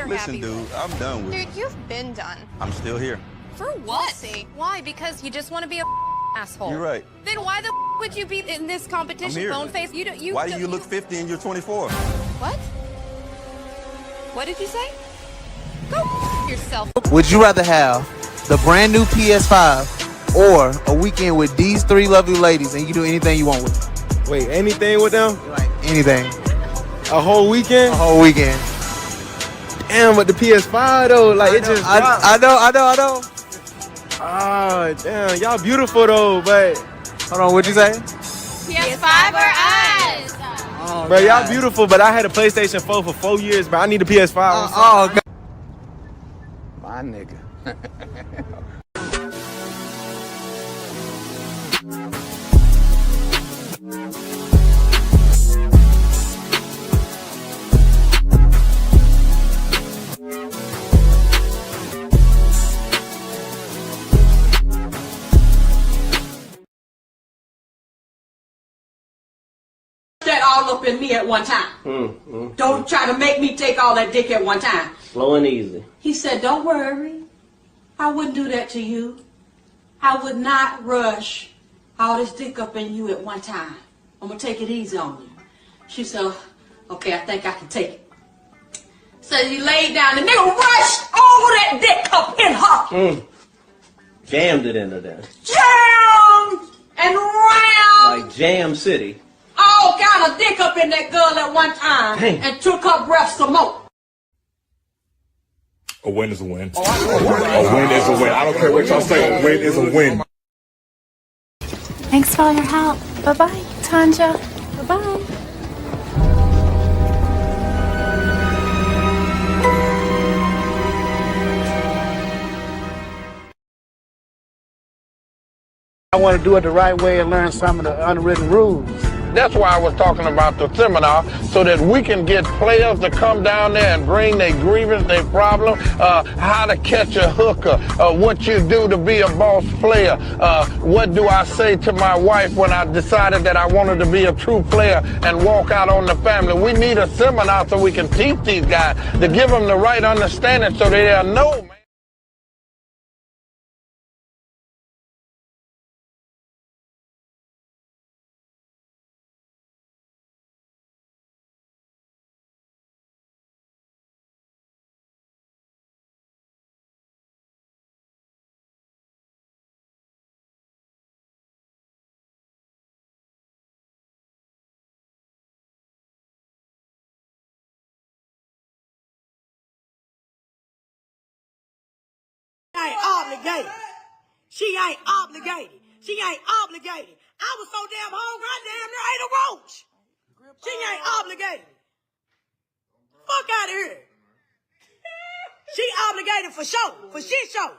Listen, dude, I'm done with it. Dude, you've been done. I'm still here. For what? See. Why? Because you just want to be a asshole. You're right. Then why the would you be in this competition, I'm here. bone face? Why do you look 50 and you're 24? What? What did you say? Go yourself. Would you rather have the brand new PS5 or a weekend with these three lovely ladies and you can do anything you want with them? Wait, anything with them? Like anything. A whole weekend? A whole weekend. Damn, but the PS5 though, like it just. I know. Oh, damn, y'all beautiful though, but. Hold on, what'd you say? PS5 or us? Oh, bro, y'all beautiful, but I had a PlayStation 4 for 4 years, but I need a PS5. God. My nigga. That all up in me at one time. Don't try to make me take all that dick at one time. Slow and easy. He said, don't worry. I wouldn't do that to you. I would not rush all this dick up in you at one time. I'm going to take it easy on you. She said, okay, I think I can take it. So you laid down. The nigga rushed all that dick up in her. Jammed it into there. Jammed and round. Like Jam City. All kind of dick up in that girl at one time. Dang. And took her breath some more. A win is a win. A win is a win. I don't care what y'all say. A win is a win. Thanks for all your help. Bye-bye, Tanja. Bye-bye. I want to do it the right way and learn some of the unwritten rules. That's why I was talking about the seminar, so that we can get players to come down there and bring their grievance, their problem, how to catch a hooker, what you do to be a boss player, what do I say to my wife when I decided that I wanted to be a true player and walk out on the family. We need a seminar so we can teach these guys to give them the right understanding so they'll know, man. Obligated. She ain't obligated. She ain't obligated. I was so damn hungry, I damn near ate a roach. She ain't obligated. Fuck out of here. She obligated for show, for shit show.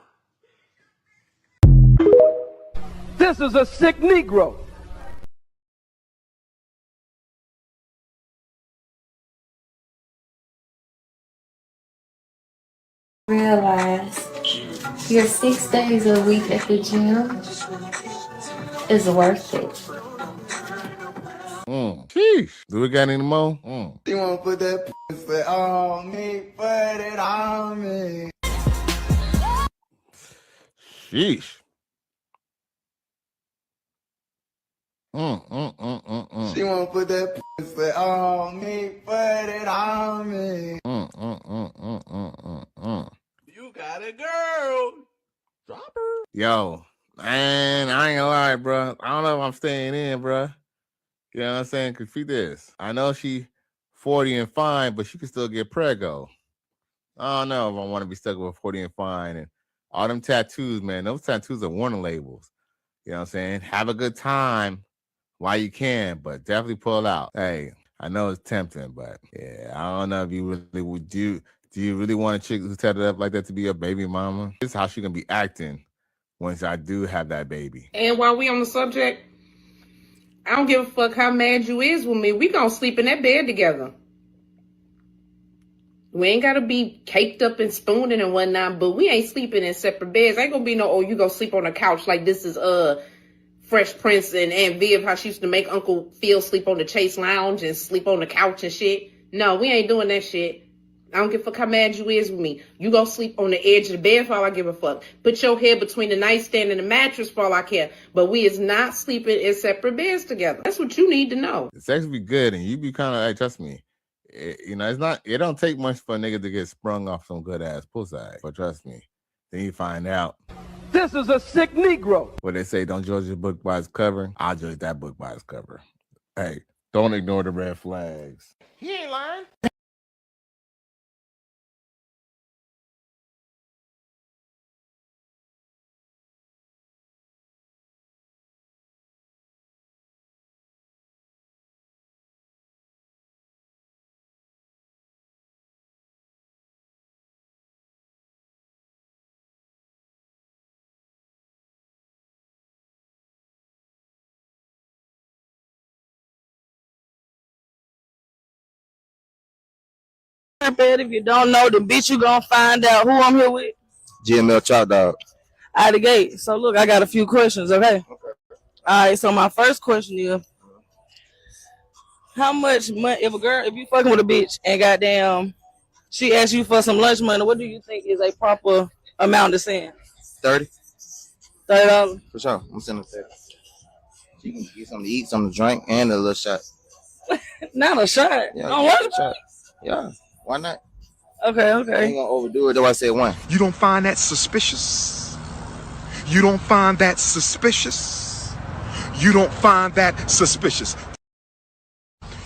This is a sick Negro. Realize your 6 days a week at the gym is worth it. Sheesh. Do we got any more? You want to put that pussy on me, put it on me. Sheesh. She want to put that pussy on me, put it on me. You got a girl. Drop her. Yo, man, I ain't gonna lie, bro. I don't know if I'm staying in, bro. You know what I'm saying? Cause see this. I know she 40 and fine, but she can still get prego. I don't know if I want to be stuck with 40 and fine and all them tattoos, man. Those tattoos are warning labels. You know what I'm saying? Have a good time while you can, but definitely pull out. Hey, I know it's tempting, but yeah, I don't know if you really would do. Do you really want a chick who's tatted up like that to be a baby mama? This is how she gonna be acting once I do have that baby. And while we on the subject, I don't give a fuck how mad you is with me. We gonna sleep in that bed together. We ain't gotta be caked up and spooning and whatnot, but we ain't sleeping in separate beds. Ain't gonna be no, oh, you gonna sleep on the couch like this is Fresh Prince and Aunt Viv, how she used to make Uncle Phil sleep on the Chase Lounge and sleep on the couch and shit. No, we ain't doing that shit. I don't give a fuck how mad you is with me. You go sleep on the edge of the bed for all I give a fuck. Put your head between the nightstand and the mattress for all I care. But we is not sleeping in separate beds together. That's what you need to know. The sex be good, and you be kind of like, trust me, it don't take much for a nigga to get sprung off some good ass pussy. But trust me, then you find out. This is a sick Negro. What they say, don't judge a book by its cover. I'll judge that book by its cover. Hey, don't ignore the red flags. He ain't lying. If you don't know, then bitch, you gonna find out who I'm here with. GML Chop Dog. Out the gate. So look, I got a few questions, okay? All right, so my first question is, how much money, if you fucking with a bitch and goddamn, she asks you for some lunch money, what do you think is a proper amount to send? 30. $30? For sure. I'm sending 30. You can get something to eat, something to drink, and a little shot. Not a shot. Yeah, Don't want a shot. Yeah. Why not? Okay. I ain't gonna overdo it, though I said one. You don't find that suspicious? You don't find that suspicious? You don't find that suspicious?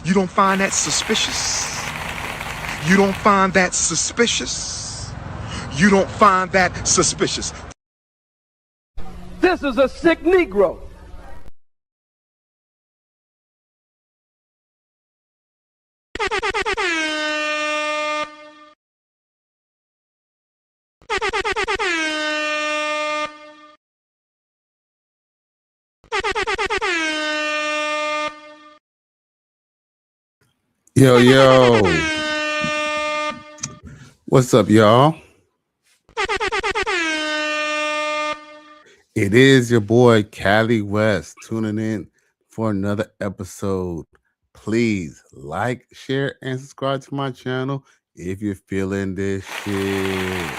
You don't find that suspicious? You don't find that suspicious? You don't find that suspicious? This is a sick Negro. Yo. What's up, y'all? It is your boy, Cali West, tuning in for another episode. Please like, share, and subscribe to my channel if you're feeling this shit.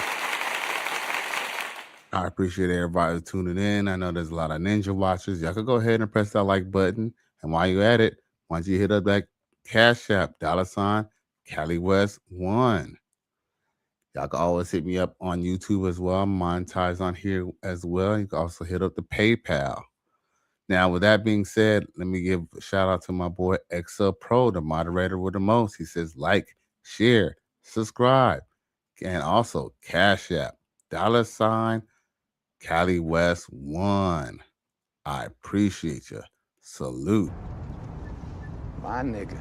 I appreciate everybody tuning in. I know there's a lot of ninja watchers. Y'all can go ahead and press that like button. And while you're at it, why don't you hit up that Cash App, $ Cali West 1. Y'all can always hit me up on YouTube as well. I'm monetized on here as well. You can also hit up the PayPal. Now, with that being said, let me give a shout out to my boy XL Pro, the moderator with the most. He says like, share, subscribe, and also Cash App, $ Cali West 1. I appreciate you. Salute. My nigga.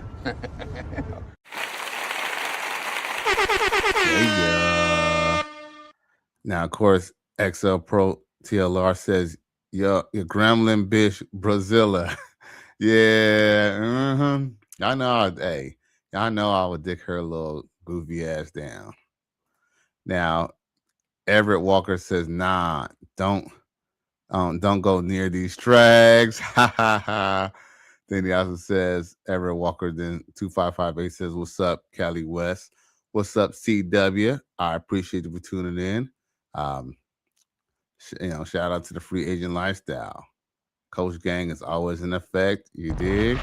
Yeah. Now, of course, XL Pro TLR says, your gremlin bitch, Brazilla. Yeah. I know. Hey, I know I would dick her little goofy ass down. Now, Everett Walker says, nah, don't go near these tracks. Ha ha ha. Then he also says, Everett Walker, then 2558 says, what's up, Cali West? What's up, CW? I appreciate you for tuning in. Shout out to the free agent lifestyle. Coach Gang is always in effect. You dig?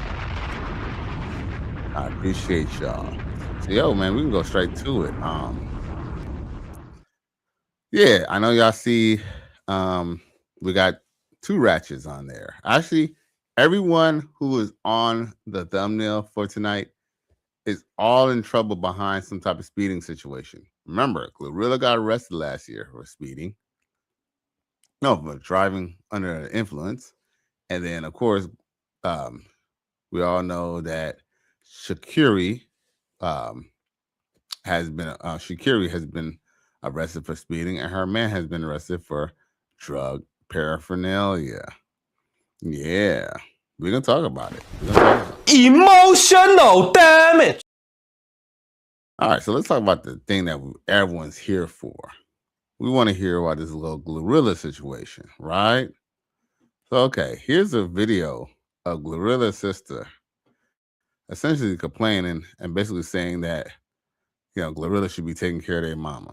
I appreciate y'all. So, yo, man, we can go straight to it. Yeah, I know y'all see we got 2 ratchets on there. Actually, everyone who is on the thumbnail for tonight is all in trouble behind some type of speeding situation. Remember, Glorilla got arrested last year for speeding. No, for driving under the influence. And then, of course, we all know that Shakiri has been arrested for speeding, and her man has been arrested for drug paraphernalia. Yeah, we're gonna talk about it. Emotional damage. All right, so let's talk about the thing that everyone's here for. We want to hear about this little Glorilla situation, right? So, okay, here's a video of Glorilla's sister essentially complaining and basically saying that, Glorilla should be taking care of their mama.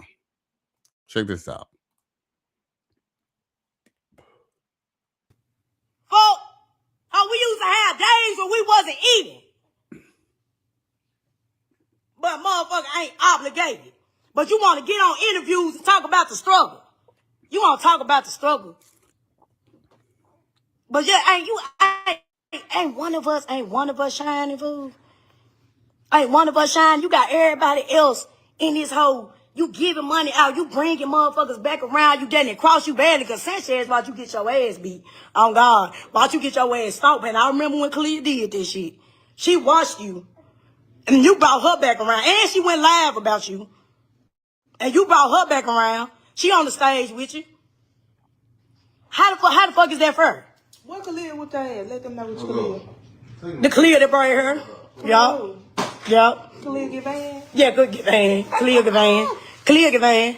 Check this out. Folk, how we used to have days when we wasn't eating. But motherfucker ain't obligated. But you want to get on interviews and talk about the struggle. You want to talk about the struggle. But yeah, ain't one of us shining, fool. Ain't one of us shining. You got everybody else in this hole. You giving money out. You bringing motherfuckers back around. You didn't cross you badly because Sanchez watch you get your ass beat. On God. Watch you get your ass stomped. And I remember when Khalid did this shit. She watched you. And you brought her back around. And she went live about you. And you brought her back around. She on the stage with you. How the fuck is that for her? What Khalid with that? Let them know what Khalid. The Khalid that brought her. Yup. Khalid get banned? Yeah, good get banned. Khalid get banned. Khalid get banned.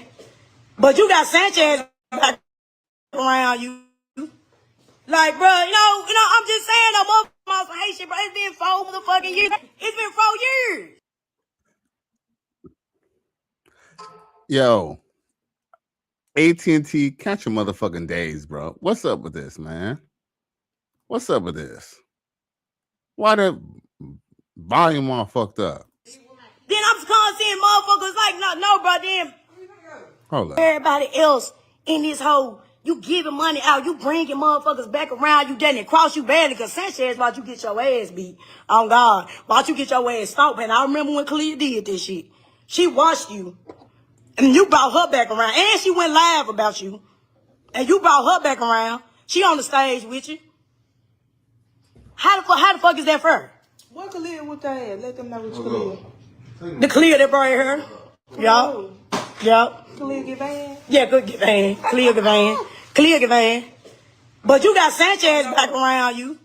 But you got Sanchez back around you. Like, bro, I'm just saying, no motherfuckers hate shit, bro. It's been 4 motherfucking years. It's been 4 years. Yo, AT&T, catch your motherfucking days, bro. What's up with this, man? What's up with this? Why the volume all fucked up? Then I'm just seeing motherfuckers like, no, bro, then Hold up. everybody else in this hole, you giving money out. You bringing motherfuckers back around. You didn't cross you badly because Sanchez watch you get your ass beat. On God. Watch you get your ass stomped. And I remember when Khalid did this shit. She watched you. And you brought her back around. And she went live about you. And you brought her back around. She on the stage with you. How the fuck is that for her? What Khalid with that? Let them know what Khalid. The Khalid that brought her. Yup. Khalid get banned? Yeah, good get banned. Khalid get banned. Khalid get banned. But you got Sanchez back around you.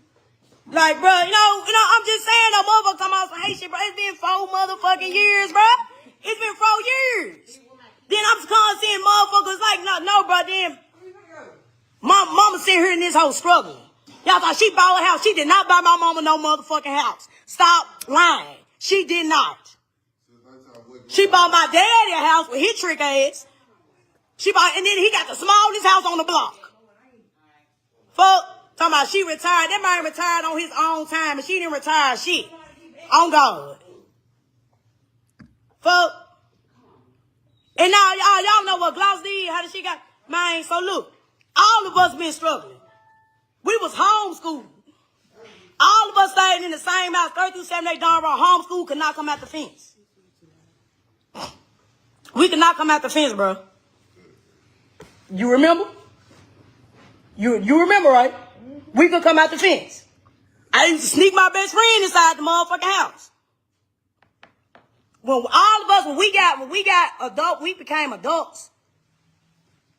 Like, bro, I'm just saying, no motherfucker come out some hate shit, bro. It's been 4 motherfucking years, bro. It's been 4 years. Then I'm just seeing motherfuckers like, no, bro, then mama sitting here in this whole struggle. Y'all thought she bought a house. She did not buy my mama no motherfucking house. Stop lying. She did not. She bought my daddy a house with his trick ass. And then he got the smallest house on the block. Fuck. Talking about she retired. That man retired on his own time and she didn't retire shit. On God. Fuck. And now y'all know what Gloss did, how did she got, man, so look, all of us been struggling. We was homeschooled. All of us stayed in the same house, 3rd through 7th, they darn right homeschooled, could not come out the fence. We could not come out the fence, bro. You remember? You remember, right? We could come out the fence. I used to sneak my best friend inside the motherfucking house. When all of us, when we got adult, we became adults.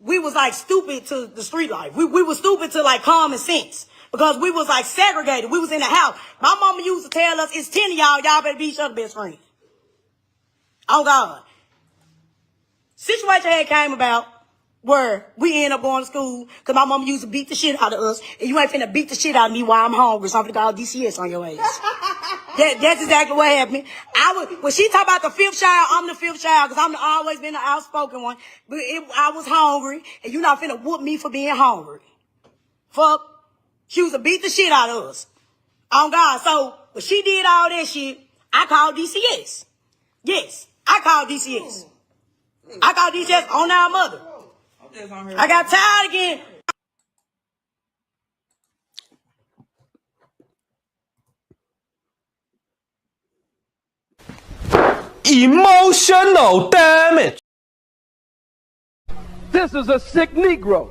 We was like stupid to the street life. We was stupid to like common sense because we was like segregated. We was in the house. My mama used to tell us, it's 10 of y'all better be each other's best friend. Oh God. Situation had came about where we end up going to school because my mama used to beat the shit out of us. And you ain't finna beat the shit out of me while I'm hungry. So I'm finna call DCS on your ass. That's exactly what happened. When she talk about the 5th child, I'm the 5th child because I'm always been the outspoken one. But I was hungry and you not finna whoop me for being hungry. Fuck. She used to beat the shit out of us. On God. So when she did all that shit, I called DCS. Yes, I called DCS. I called DCS on our mother. I got tired again. Emotional damage. This is a sick Negro.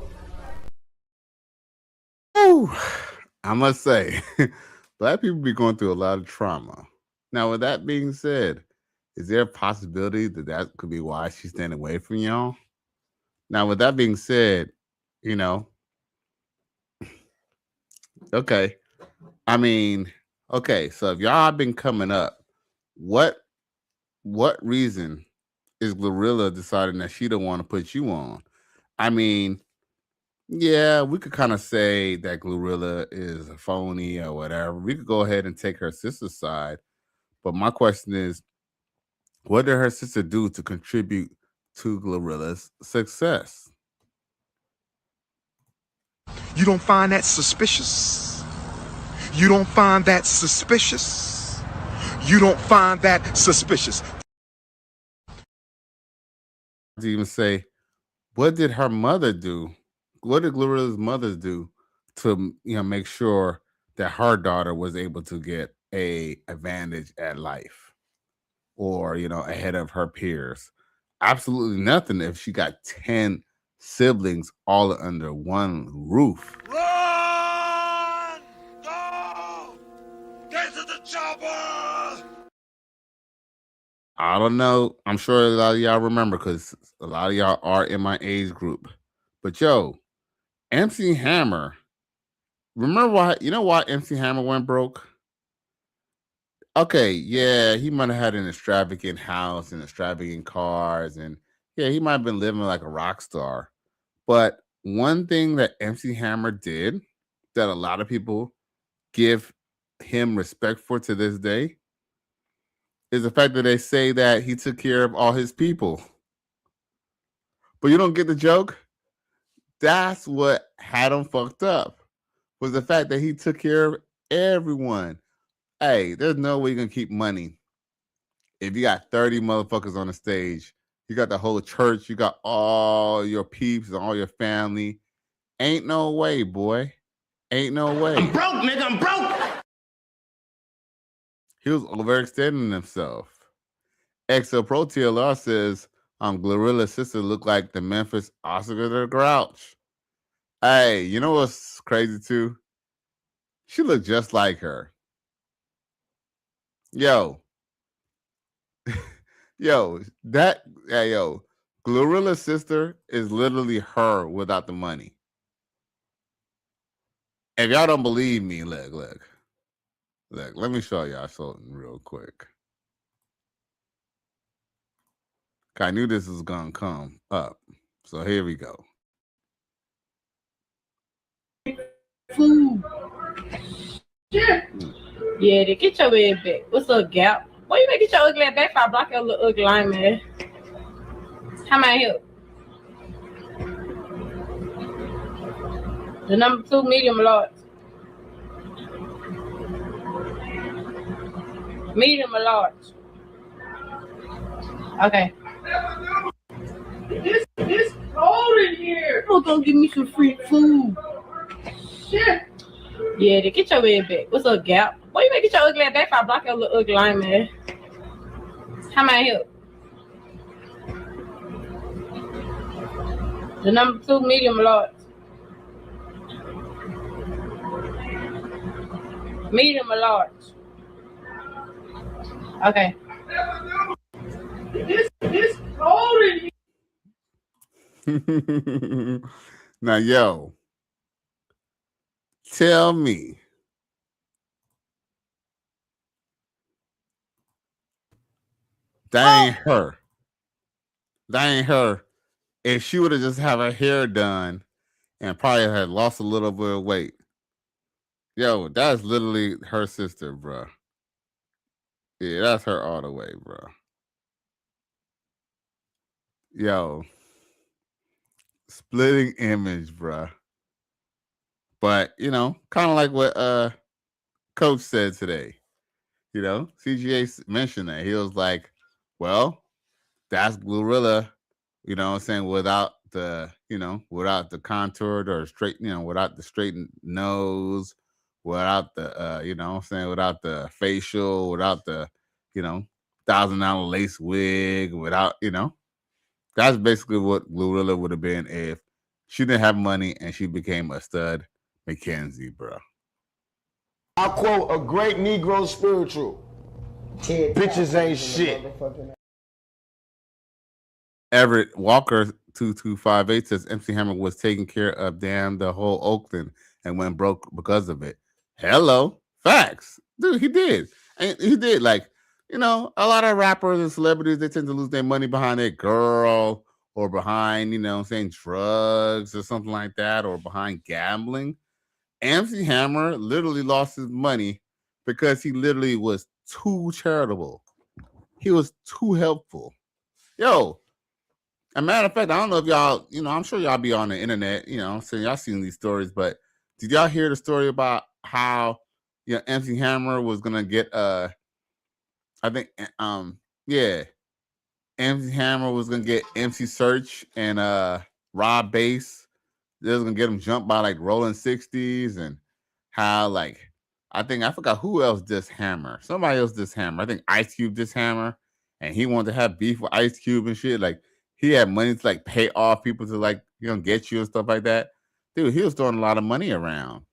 Ooh, I must say, Black people be going through a lot of trauma. Now, with that being said, is there a possibility that could be why she's standing away from y'all? Now, with that being said, okay. I mean, okay, so if y'all have been coming up, what reason is Glorilla deciding that she don't want to put you on? I mean, yeah, we could kind of say that Glorilla is a phony or whatever. We could go ahead and take her sister's side. But my question is, What did her sister do to contribute to Glorilla's success? You don't find that suspicious. You don't find that suspicious. You don't find that suspicious. To even say, what did her mother do? What did Glorilla's mother do to make sure that her daughter was able to get a advantage at life, or ahead of her peers? Absolutely nothing. If she got 10 siblings all under one roof. Run! Go! Get to the chopper! I don't know. I'm sure a lot of y'all remember because a lot of y'all are in my age group. But yo, MC Hammer. Remember why MC Hammer went broke? Okay, yeah, he might have had an extravagant house and extravagant cars, and yeah, he might have been living like a rock star. But one thing that MC Hammer did that a lot of people give him respect for to this day is the fact that they say that he took care of all his people. But you don't get the joke? That's what had him fucked up, was the fact that he took care of everyone. Hey, there's no way you're going to keep money if you got 30 motherfuckers on the stage. You got the whole church. You got all your peeps and all your family. Ain't no way, boy. Ain't no way. I'm broke, nigga. I'm broke. He was overextending himself. XL Pro TLR says, Glorilla's sister looked like the Memphis Oscar the Grouch. Hey, you know what's crazy too? She looked just like her. Yo, Glorilla's sister is literally her without the money. If y'all don't believe me, look. Let me show y'all something real quick. I knew this was gonna come up, so here we go. Food. Shit. Yeah, they get your ass back. What's up, Gap? Why you make your ugly ass back if I block your little ugly line, man? How may I help? The number 2 medium large. Medium or large. Okay. It's cold in here. Who's gonna give me some free food? Shit. Yeah, they get your ass back. What's up, Gap? Why you make your ugly ass back if I block your little ugly line, man? How may I help? The number 2 medium or large. Medium or large. Okay. It's cold in here. Now, yo, tell me, that ain't her. That ain't her. If she would have just had her hair done and probably had lost a little bit of weight. Yo, that's literally her sister, bro. Yeah, that's her all the way, bro. Yo, splitting image, bro. But, kind of like what Coach said today. CGA mentioned that. He was like, well, that's Glorilla, without the, without the contoured or straight, without the straightened nose, without the, without the facial, without the, $1,000 lace wig, without, that's basically what Glorilla would have been if she didn't have money and she became a stud Mackenzie, bro. I quote a great Negro spiritual. Bitches ain't shit. Everett Walker 2258 says MC Hammer was taking care of the whole Oakland and went broke because of it. Hello, facts, dude. He did, and he did. Like, a lot of rappers and celebrities, they tend to lose their money behind their girl or behind, drugs or something like that, or behind gambling. MC Hammer literally lost his money because he literally was too charitable. He was too helpful. Yo, a matter of fact, I don't know if y'all, I'm sure y'all be on the internet, so y'all seen these stories, but did y'all hear the story about how, MC Hammer was gonna get I think yeah, MC Hammer was gonna get MC Search and Rob Bass. They was gonna get him jumped by like Rolling 60s, and how like I forgot who else dissed Hammer. Somebody else dissed Hammer. I think Ice Cube dissed Hammer, and he wanted to have beef with Ice Cube and shit. Like he had money to like pay off people to like get you and stuff like that. Dude, he was throwing a lot of money around.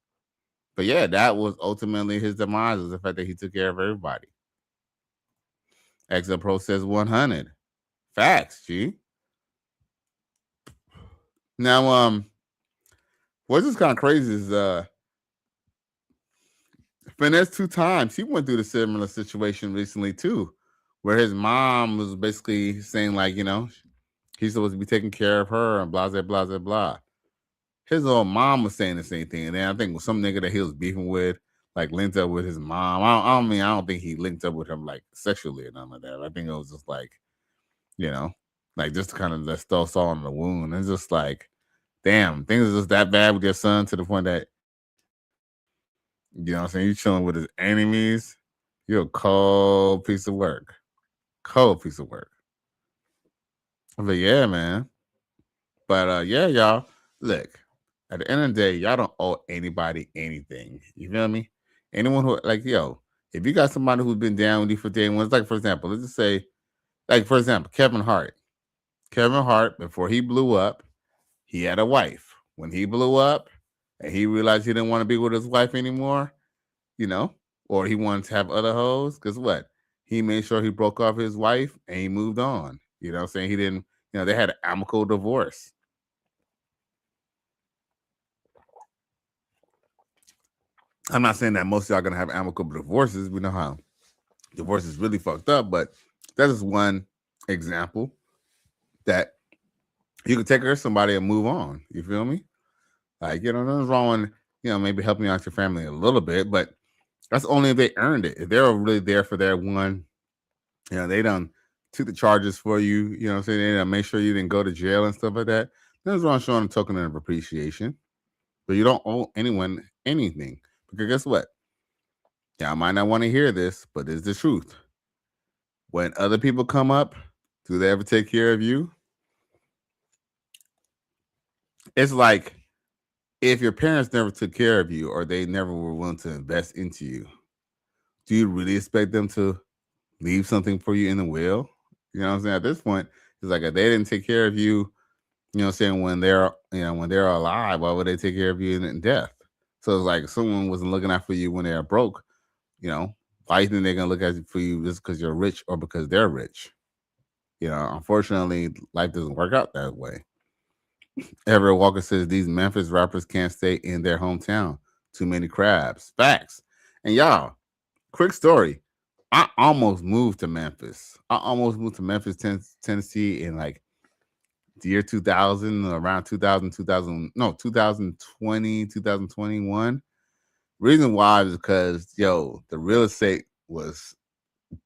But yeah, that was ultimately his demise, was the fact that he took care of everybody. XL Pro says 100. Facts, G. Now, what's just kind of crazy is Finesse 2 times. He went through the similar situation recently too, where his mom was basically saying like, he's supposed to be taking care of her and blah, blah, blah, blah, blah. His old mom was saying the same thing. And then I think some nigga that he was beefing with, like linked up with his mom. I don't think he linked up with him like sexually or nothing like that. I think it was just like, like just kind of let throw salt on the wound. It's just like, damn, things are just that bad with your son to the point that, what I'm saying, you chilling with his enemies. You're a cold piece of work. Cold piece of work. But yeah, man. But yeah, y'all. Look, at the end of the day, y'all don't owe anybody anything. You feel me? Anyone who like, if you got somebody who's been down with you for day one, it's like, for example, let's just say, like, for example, Kevin Hart. Kevin Hart, before he blew up, he had a wife. When he blew up and he realized he didn't want to be with his wife anymore, or he wanted to have other hoes, guess what? He made sure he broke off his wife and he moved on. You know what I'm saying? He didn't, they had an amicable divorce. I'm not saying that most of y'all gonna have amicable divorces. We know how divorce is really fucked up, but that is one example that you can take care of somebody and move on. You feel me? Like, nothing's wrong with, maybe helping out your family a little bit, but that's only if they earned it. If they're really there for their one, they done took the charges for you, what I'm saying? They done make sure you didn't go to jail and stuff like that. Nothing's wrong showing a token of appreciation, but you don't owe anyone anything. Because guess what? Y'all might not want to hear this, but it's the truth. When other people come up, do they ever take care of you? It's like if your parents never took care of you or they never were willing to invest into you, do you really expect them to leave something for you in the will? You know what I'm saying? At this point, it's like if they didn't take care of you, what I'm saying, when they're alive, why would they take care of you in death? So it's like if someone wasn't looking out for you when they're broke, why do you think they're gonna look at for you just because you're rich or because they're rich? Unfortunately, life doesn't work out that way. Everett Walker says these Memphis rappers can't stay in their hometown. Too many crabs. Facts. And y'all, quick story. I almost moved to Memphis. Tennessee in like the year 2000, around 2020, 2021. Reason why is because, the real estate was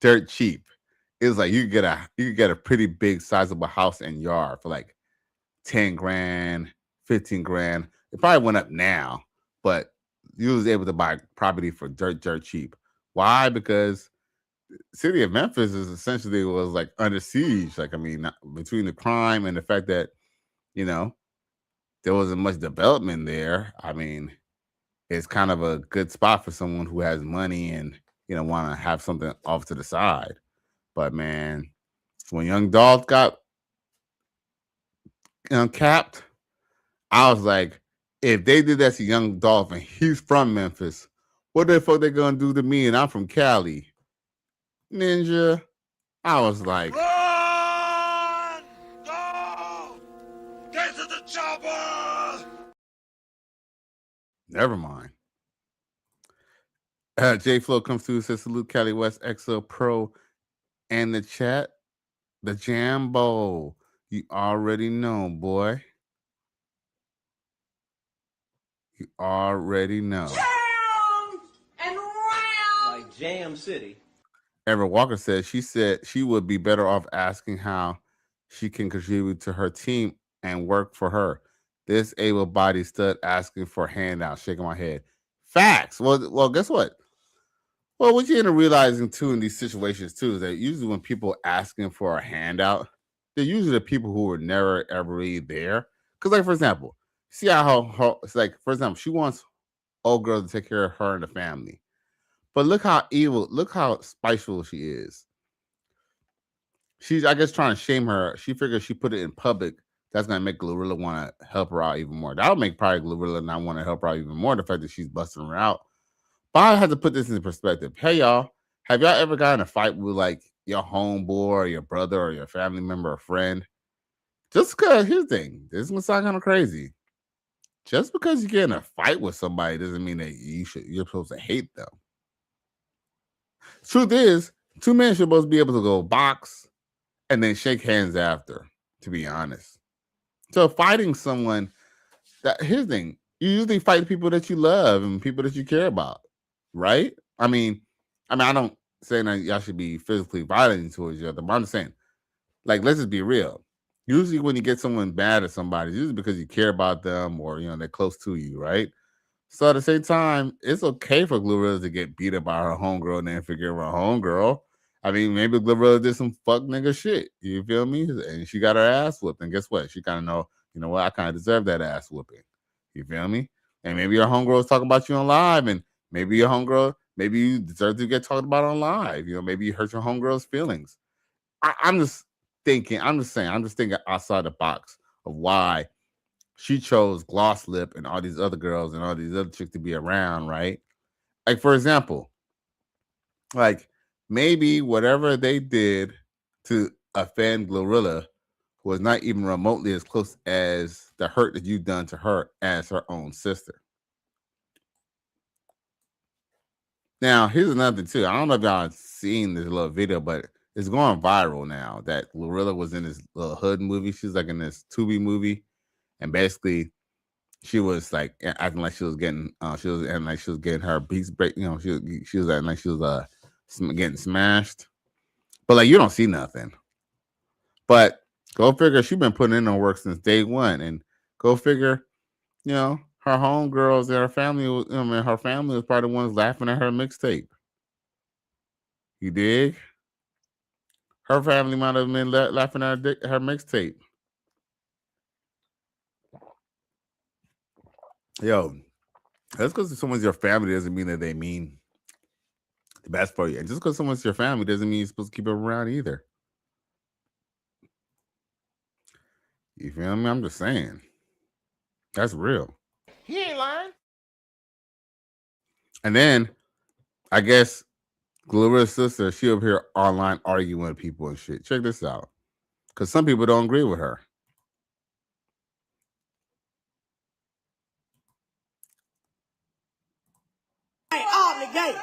dirt cheap. It was like you could get a pretty big sizable house and yard for like 10 grand, 15 grand. It probably went up now, but you was able to buy property for dirt cheap. Why? Because the city of Memphis is essentially was like under siege. Like, I mean, between the crime and the fact that, there wasn't much development there. I mean, it's kind of a good spot for someone who has money and, want to have something off to the side. But man, when Young Dolph got capped, I was like, if they did that to Young Dolph and he's from Memphis, what the fuck they gonna do to me? And I'm from Cali, Ninja. I was like, Run! Go! Get to the chopper! never mind. J Flow comes through, says salute Cali West XL Pro and the chat, the Jambo. You already know, boy. You already know. Jam and round. Like Jam City. Ever Walker said she would be better off asking how she can contribute to her team and work for her. This able-bodied stud asking for handouts, shaking my head. Facts. Well, guess what? Well, what you end up realizing too in these situations too is that usually when people asking for a handout, they're usually the people who were never ever really there. Because, like for example, see how it's like, for example, she wants old girl to take care of her and the family. But look how evil, look how spiteful she is. She's, I guess, trying to shame her. She figures she put it in public. That's gonna make Glorilla want to help her out even more. That'll make probably Glorilla not want to help her out even more. The fact that she's busting her out. But I have to put this into perspective. Hey y'all, have y'all ever gotten in a fight with like your homeboy or your brother or your family member or friend? Just because here's the thing, this is gonna sound kind of crazy. Just because you get in a fight with somebody doesn't mean that you're supposed to hate them. Truth is, two men should both be able to go box and then shake hands after, to be honest. So fighting someone, here's the thing, you usually fight people that you love and people that you care about, right? I mean, I don't say that y'all should be physically violent towards each other, but I'm just saying, like, let's just be real. Usually when you get someone mad at somebody, it's usually because you care about them or, they're close to you, right? So at the same time, it's okay for Glorilla to get beat up by her homegirl and then figure out her homegirl. I mean, maybe Glorilla did some fuck nigga shit. You feel me? And she got her ass whooped. And guess what? She kind of know, you know what? I kind of deserve that ass whooping. You feel me? And maybe your homegirl is talking about you on live, and maybe your homegirl, maybe you deserve to get talked about on live. Maybe you hurt your homegirl's feelings. I'm just thinking outside the box of why she chose Gloss Lip and all these other girls and all these other chicks to be around, right? Like, for example, like maybe whatever they did to offend Glorilla was not even remotely as close as the hurt that you've done to her as her own sister. Now, here's another thing too. I don't know if y'all seen this little video, but it's going viral now that Glorilla was in this little hood movie. She's like in this Tubi movie, and basically she was like acting like she was getting her beats break. She was acting like she was getting smashed. But like you don't see nothing. But go figure, she's been putting in her work since day one, and go figure, her homegirls and her family. Her family was probably the ones laughing at her mixtape. You dig? Her family might have been laughing at her mixtape. Yo, just because someone's your family doesn't mean that they mean the best for you. And just because someone's your family doesn't mean you're supposed to keep them around either. You feel me? I'm just saying. That's real. He ain't lying. And then, I guess, Glorilla's sister, she up here online arguing with people and shit. Check this out. Because some people don't agree with her. Obligated.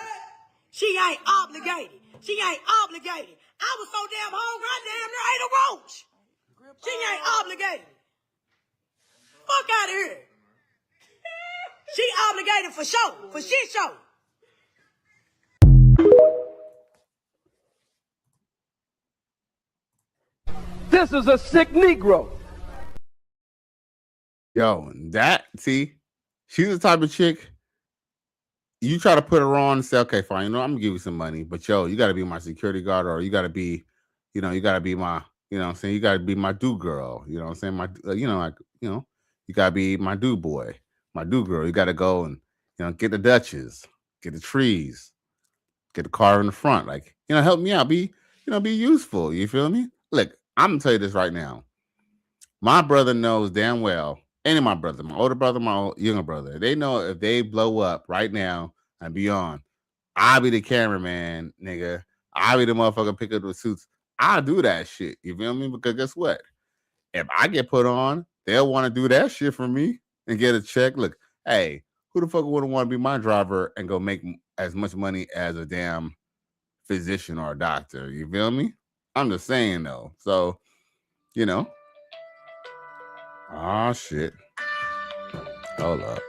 She ain't obligated. She ain't obligated. I was so damn hungry, I damn near ate a roach. She ain't obligated. Fuck out of here. She obligated for show, for shit show. This is a sick Negro. Yo, she's the type of chick, you try to put her on and say, okay, fine, I'm gonna give you some money, but yo, you gotta be my security guard, or you gotta be, you gotta be my, you gotta be my do girl, you gotta be my do boy, my do girl. You gotta go and, get the Dutches, get the trees, get the car in the front, like, help me out, be useful, you feel me? Look, I'm gonna tell you this right now. My brother knows damn well, any of my brothers, my older brother, my younger brother, they know if they blow up right now and beyond, I'll be the cameraman, nigga. I'll be the motherfucker pick up the suits. I'll do that shit. You feel me? Because guess what? If I get put on, they'll want to do that shit for me and get a check. Look, hey, who the fuck wouldn't want to be my driver and go make as much money as a damn physician or a doctor? You feel me? I'm just saying though. So, oh shit. Hold up.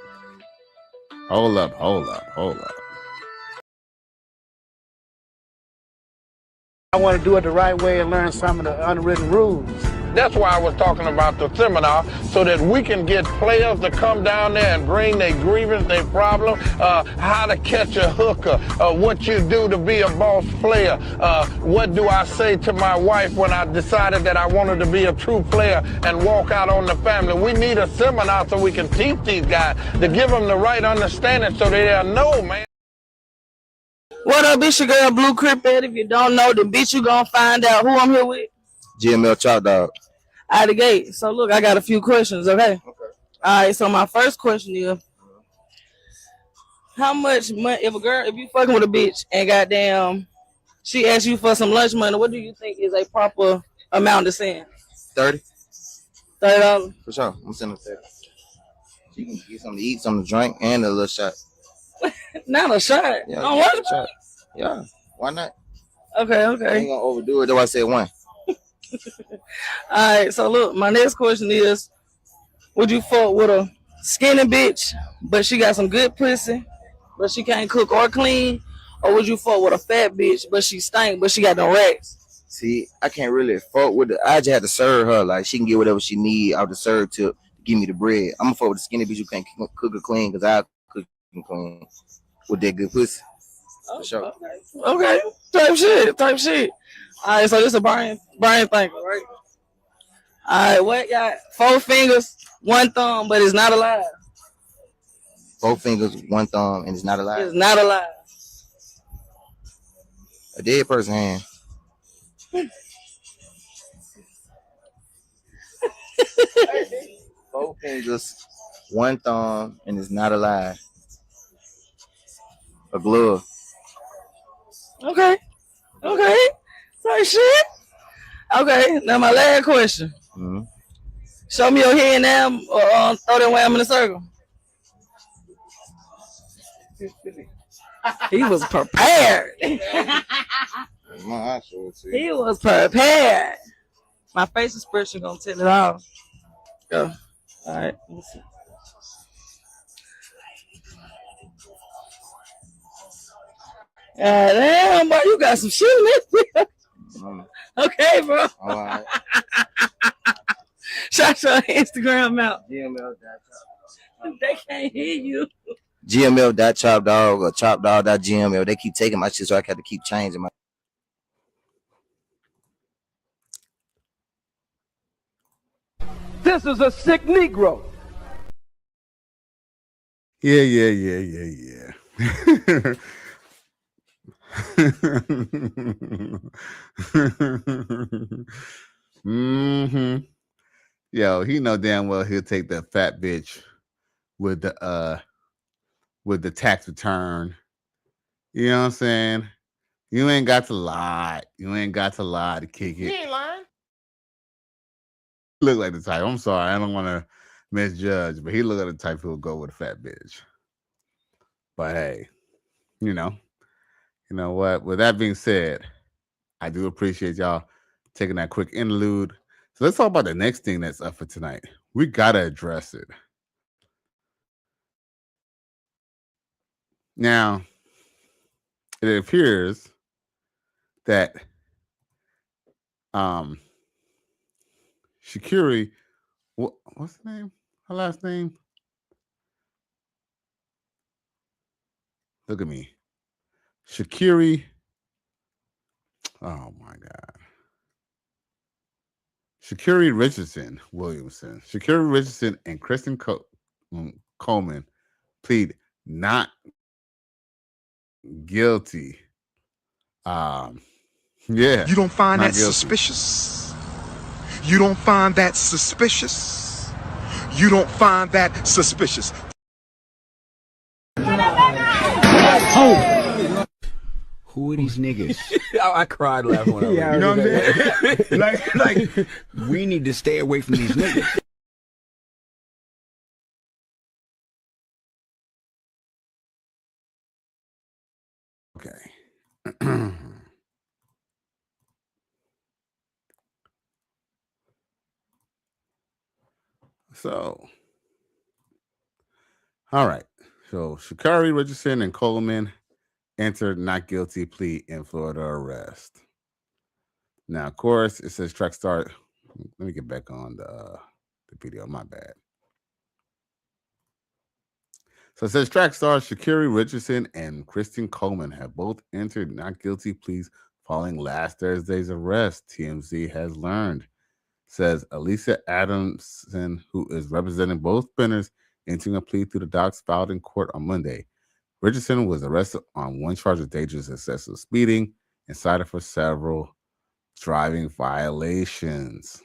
I want to do it the right way and learn some of the unwritten rules. That's why I was talking about the seminar, so that we can get players to come down there and bring their grievance, their problem, how to catch a hooker, what you do to be a boss player, what do I say to my wife when I decided that I wanted to be a true player and walk out on the family. We need a seminar so we can teach these guys to give them the right understanding so they'll know, man. What up, bitch? Your girl Blue Crippet. If you don't know, then bitch, you gonna find out who I'm here with. GML Chop Dog. Out the gate. So look, I got a few questions, okay? All right, so my first question is, how much money, if you fucking with a bitch and goddamn, she asks you for some lunch money, what do you think is a proper amount to send? 30. $30? For sure. I'm sending 30. You can get something to eat, something to drink, and a little shot. Not a shot. Yeah, On what? shot. Yeah, why not? Okay. I ain't gonna overdo it, though I said one. All right, so look, my next question is, would you fuck with a skinny bitch, but she got some good pussy, but she can't cook or clean? Or would you fuck with a fat bitch, but she stink, but she got no racks? See, I can't really fuck with I just had to serve her. Like, she can get whatever she need out the serve tip to give me the bread. I'm gonna fuck with the skinny bitch who can't cook or clean, because I cook and clean with that good pussy. For sure. Okay. Type shit. All right, so this is a Brian thinker, right? All right, what got 4 fingers, 1 thumb, but it's not alive? 4 fingers, 1 thumb, and it's not alive? It's not alive. A dead person hand. 4 fingers, 1 thumb, and it's not alive. A glove. Okay. Type shit. Okay, now my last question. Mm-hmm. Show me your hand now, or throw that wham in the circle. He was prepared. He was prepared. My face expression gonna tell it all. Go. All right. Let me see. Damn, boy, you got some shit in this. Okay, bro. All right. Shout your Instagram out. They can't hear you. GML.chopdog or chopdog.gml. They keep taking my shit, so I have to keep changing my. This is a sick Negro. Yeah. Mm-hmm. Yo, he know damn well he'll take the fat bitch with the tax return. You know what I'm saying? You ain't got to lie. You ain't got to lie to kick it. You ain't lying. Look like the type. I'm sorry, I don't want to misjudge, but he look like the type who'll go with a fat bitch. But hey, you know what? With that being said, I do appreciate y'all taking that quick interlude. So let's talk about the next thing that's up for tonight. We gotta address it. Now, it appears that Shakiri, what's her name? Her last name? Look at me. Shakiri. Oh my God. Shakiri Richardson Williamson. Shakiri Richardson and Kristen Coleman plead not guilty. Yeah. You don't find that guilty. suspicious? You don't find that suspicious? You don't find that suspicious? Oh. Who are these niggas? I cried laughing when I read. You know what I'm saying? like, we need to stay away from these niggas. Okay. So, all right. So, Shakari Richardson and Coleman entered not guilty plea in Florida arrest. Now, of course, it says track start. Let me get back on the video. My bad. So it says track stars Sha'Carri Richardson and Kristen Coleman have both entered not guilty pleas following last Thursday's arrest, TMZ has learned. Says Alicia Adamson, who is representing both spinners, entering a plea through the docs filed in court on Monday. Richardson was arrested on one charge of dangerous excessive speeding and cited for several driving violations.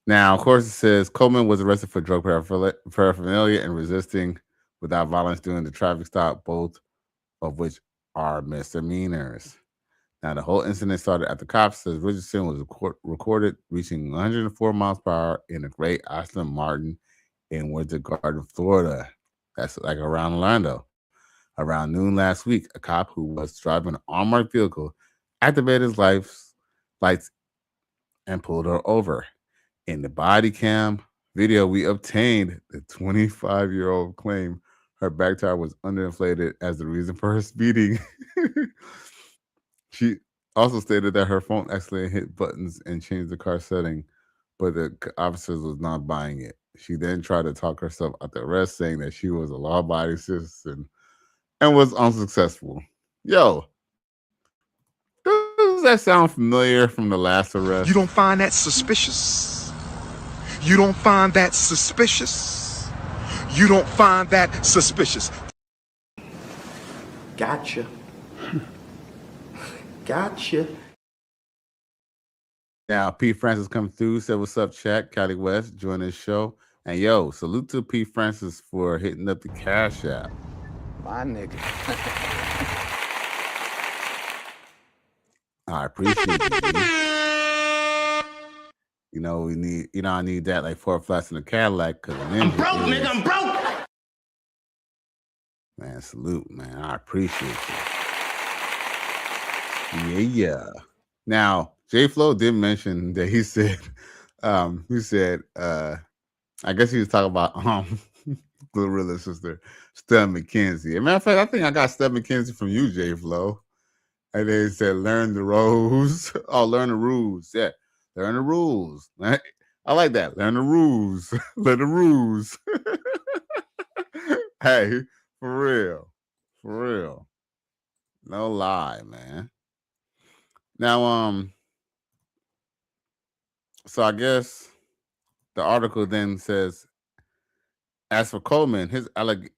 Now, of course, it says Coleman was arrested for drug paraphernalia and resisting without violence during the traffic stop, both of which are misdemeanors. Now, the whole incident started after cops says Richardson was recorded reaching 104 miles per hour in a gray Aston Martin in Winter Garden, Florida. That's like around Orlando. Around noon last week, a cop who was driving an unmarked vehicle activated his lights and pulled her over. In the body cam video we obtained, the 25-year-old claimed her back tire was underinflated as the reason for her speeding. She also stated that her phone accidentally hit buttons and changed the car setting, but the officers was not buying it. She then tried to talk herself out the arrest, saying that she was a law-abiding citizen and was unsuccessful. Yo, does that sound familiar from the last arrest? You don't find that suspicious? You don't find that suspicious? You don't find that suspicious? Gotcha. Gotcha. Now, P. Francis coming through, said, what's up, chat? Cali West, join this show. And yo, salute to P. Francis for hitting up the Cash App. My nigga. I appreciate it, dude. You know, I need that like 4 flats in a Cadillac because I'm broke, nigga. I'm broke. Man, salute, man. I appreciate you. Yeah. Now, J Flo did mention that he said, I guess he was talking about Glorilla's sister, Steph McKenzie. As a matter of fact, I think I got Steph McKenzie from you, J Flo. And they said, learn the rules. Oh, learn the rules. Yeah. Learn the rules. I like that. Learn the rules. Learn the rules. Hey, for real. For real. No lie, man. Now, so I guess the article then says, as for Coleman, his alleged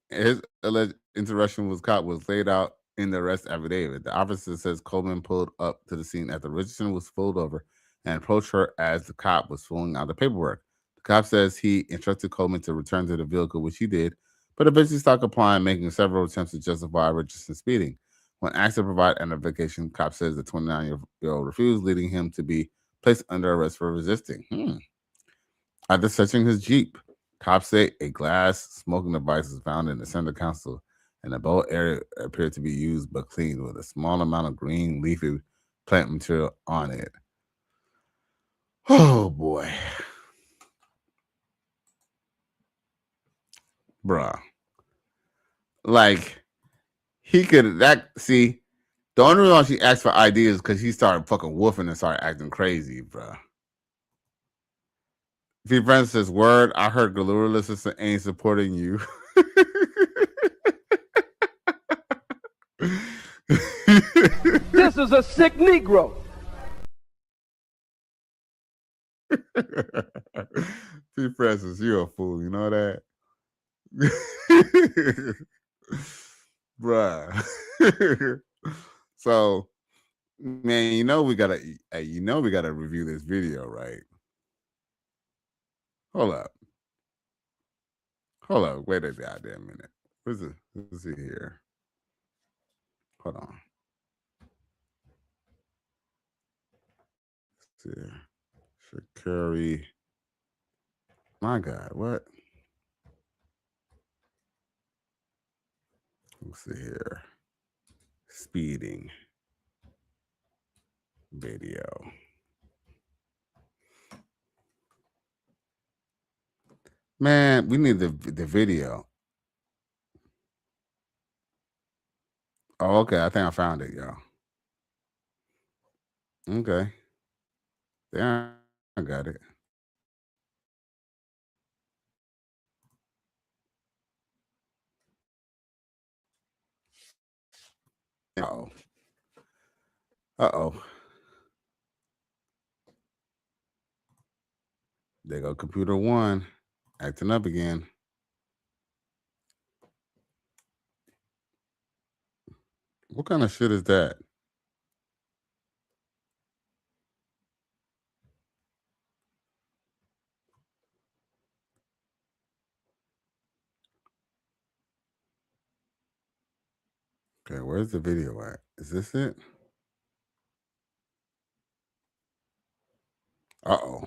interaction with cop was laid out in the arrest affidavit. The officer says Coleman pulled up to the scene after Richardson was pulled over and approached her as the cop was filling out the paperwork. The cop says he instructed Coleman to return to the vehicle, which he did, but eventually stopped complying, making several attempts to justify Richardson's speeding. When asked to provide an identification, cop says the 29-year-old refused, leading him to be placed under arrest for resisting. After searching his Jeep, cops say a glass smoking device was found in the center console, and the bowl area appeared to be used but cleaned with a small amount of green leafy plant material on it. Oh boy. Bruh. Like, he could the only reason she asked for ID is because he started fucking woofing and started acting crazy, bruh. P. Francis says, word, I heard Glorilla's sister ain't supporting you. This is a sick Negro. P. Francis, you're a fool. You know that? Bruh. So, man, we gotta review this video, right? Hold up. Wait a goddamn minute. Let's see here. Hold on. Let's see. Sha'Carri. My God, what? Let's see here. Speeding video. Man, we need the video. Oh, okay. I think I found it, y'all. Okay. Yeah, I got it. Uh-oh. Uh-oh. There go computer one, acting up again. What kind of shit is that? Okay, where's the video at? Is this it? Uh-oh.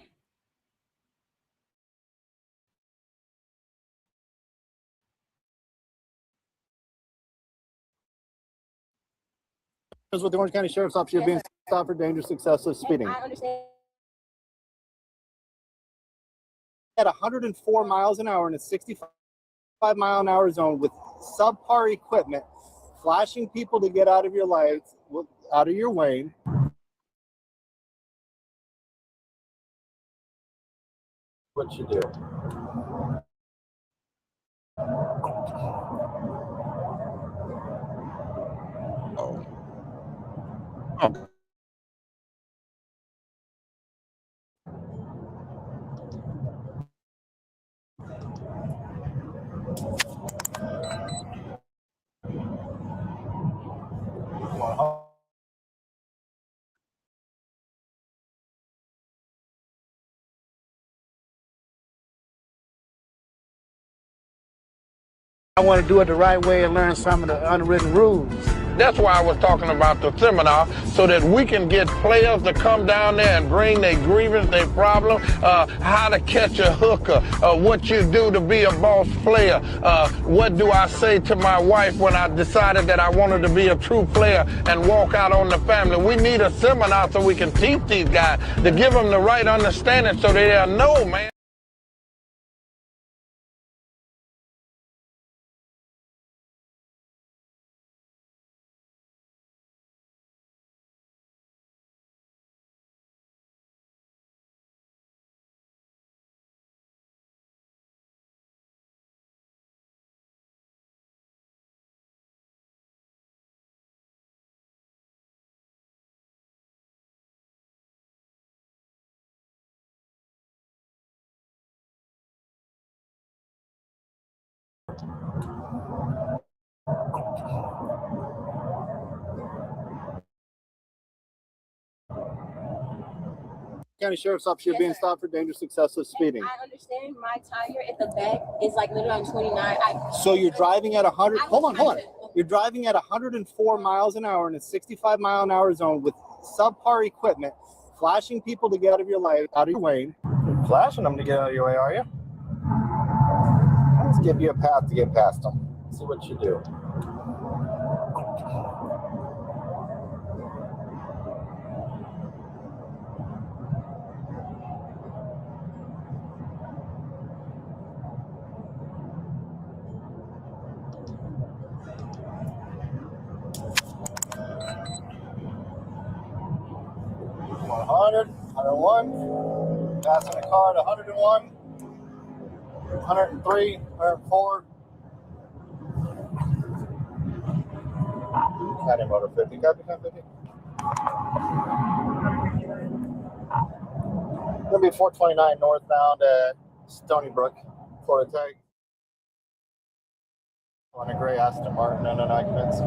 With the Orange County Sheriff's Office, you're being stopped for dangerous, excessive speeding. I understand. At 104 miles an hour in a 65-mile-an-hour zone with subpar equipment, flashing people to get out of your lights, out of your way. What you do? Oh. Oh. I want to do it the right way and learn some of the unwritten rules. That's why I was talking about the seminar, so that we can get players to come down there and bring their grievance, their problem, how to catch a hooker, what you do to be a boss player, what do I say to my wife when I decided that I wanted to be a true player and walk out on the family. We need a seminar so we can teach these guys to give them the right understanding so they'll know, man. County Sheriff's Office, you're being stopped for dangerous, excessive speeding. I understand my tire at the back is like literally on 29. So you're driving at 100. Hold on. You're driving at 104 miles an hour in a 65-mile-an-hour zone with subpar equipment, flashing people to get out of your light, out of your way. You're flashing them to get out of your way, are you? Let's give you a path to get past them. See what you do. $100, $101, passing the car at $101, $103, $104. County motor 50, copy 1050. Gonna be 429 northbound at Stony Brook, Florida Tag. On a gray Aston Martin and an occupants.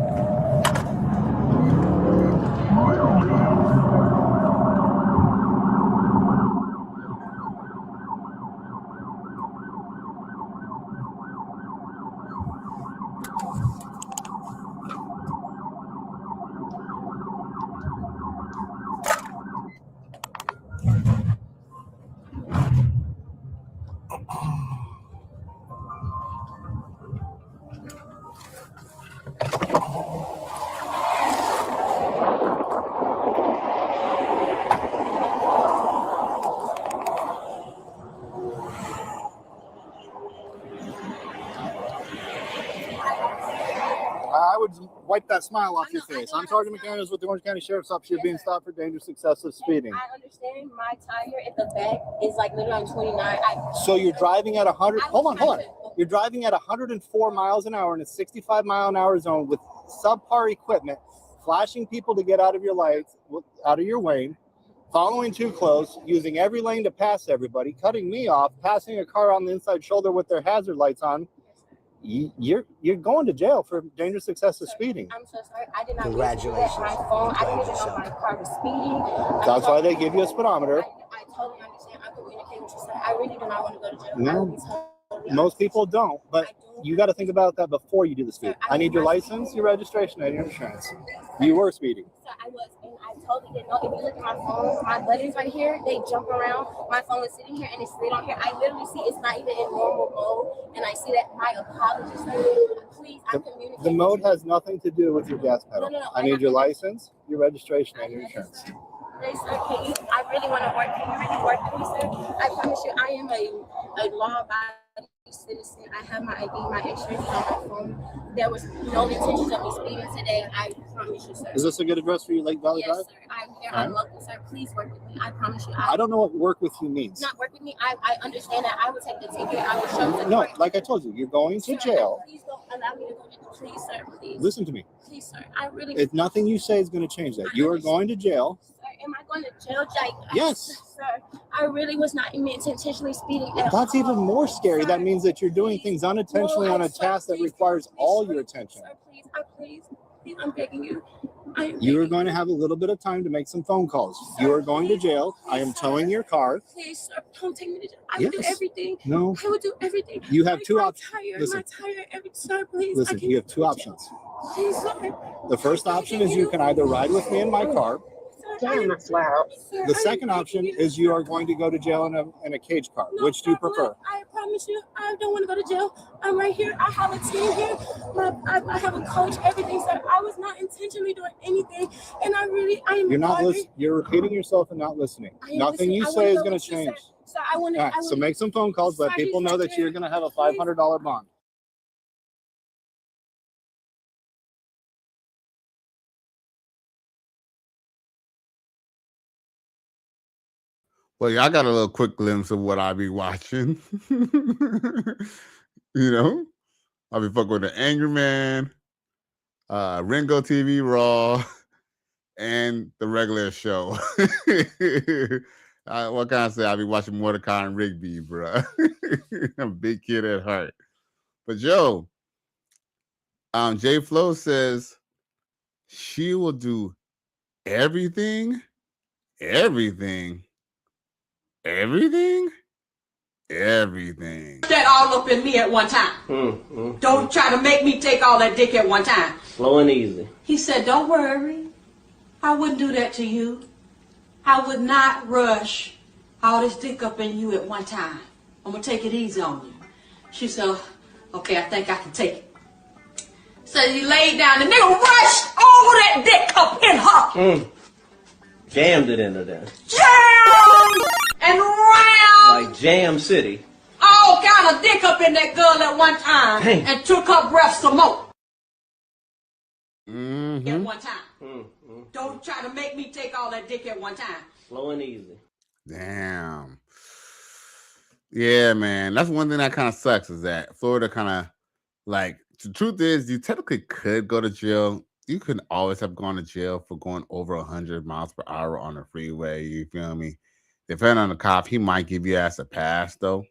wipe that smile off your face. I'm Sergeant McAndrews with the Orange County Sheriff's Office. You're being stopped for dangerous excessive speeding. I understand my tire at the back is like literally on 29. So you're driving at 100. Hold on. You're driving at 104 miles an hour in a 65 mile an hour zone with subpar equipment, flashing people to get out of your lights, out of your lane, following too close, using every lane to pass everybody, cutting me off, passing a car on the inside shoulder with their hazard lights on. You're going to jail for dangerous excessive speeding. I'm so sorry. I did not Congratulations. My phone. I didn't even know my car was speeding. That's why they give you a speedometer. I totally understand. I communicate with you, sir. I really do not want to go to jail. No, most people don't, but you got to think about that before you do the speed. I need your license, your registration, and your insurance. You were speeding. Sir, I was, and I totally didn't know. If you look at my phone, my buttons right here, they jump around. My phone is sitting here, and it's slid on here. I literally see it's not even in normal mode, and I see that. My apologies, sir. Please, I communicate. The mode has nothing to do with your gas pedal. No. I need your license, your registration, and your insurance. Please, sir, I really want to work. Can you really work with me, sir? I promise you, I am a law-abiding citizen. I have my ID, my insurance on my phone. There was no intention of me speeding today. I promise you, sir. Is this a good address for you, Lake Valley Drive? Yes, sir. I'm here. I'm local, sir. Please work with me. I promise you. I don't know what work with you means. Not work with me. I understand that. I will take the ticket. I will show you. No, like I told you, you're going to jail. Please don't allow me to go to please, sir. Please. Listen to me. Please, sir. I really. If nothing you say is going to change that. You are going to jail. Sir, am I going to jail? Like, yes. Sir, I really was not intentionally speeding. That's even more scary. That means that you're doing things unintentionally on a task that requires all your attention. Sir, please, I'm begging you. You are going to have a little bit of time to make some phone calls. You are going to jail. I am towing your car. Please, sir, don't take me to jail. I will do everything. No. I will do everything. You have two options. Listen. My tire, sir, please. Listen, you have two options. Please, sir. The first option is you can either ride with me in my car. The second option is you are going to go to jail in a cage car. No, Which do you prefer? I promise you, I don't want to go to jail. I'm right here. I have a team here. I have a coach, everything, sir. I was not intentionally doing anything, and I am. You're not listening. You're repeating yourself and not listening. Nothing you say is going to change. So I want to. All right, so make some phone calls. Let people know that you're going to have a $500 bond. Well, y'all got a little quick glimpse of what I be watching. You know, I'll be fucking with the Angry Man, Ringo TV Raw, and the regular show. What can I say? I'll be watching Mordecai and Rigby, bro. I'm a big kid at heart. But yo, J Flo says she will do everything. That all up in me at one time. Don't try to make me take all that dick at one time. Slow and easy. He said, don't worry. I wouldn't do that to you. I would not rush all this dick up in you at one time. I'm going to take it easy on you. She said, okay, I think I can take it. So he laid down. The nigga rushed all that dick up in her. Jammed it into there. Jam! And round. Like Jam City. All kind of dick up in that girl at one time. Dang. And took her breath some more. At one time. Don't try to make me take all that dick at one time. Slow and easy. Damn. Yeah, man. That's one thing that kind of sucks is that Florida kind of like, the truth is you technically could go to jail. You can always have gone to jail for going over 100 miles per hour on the freeway. You feel me? Depending on the cop, he might give you ass a pass though.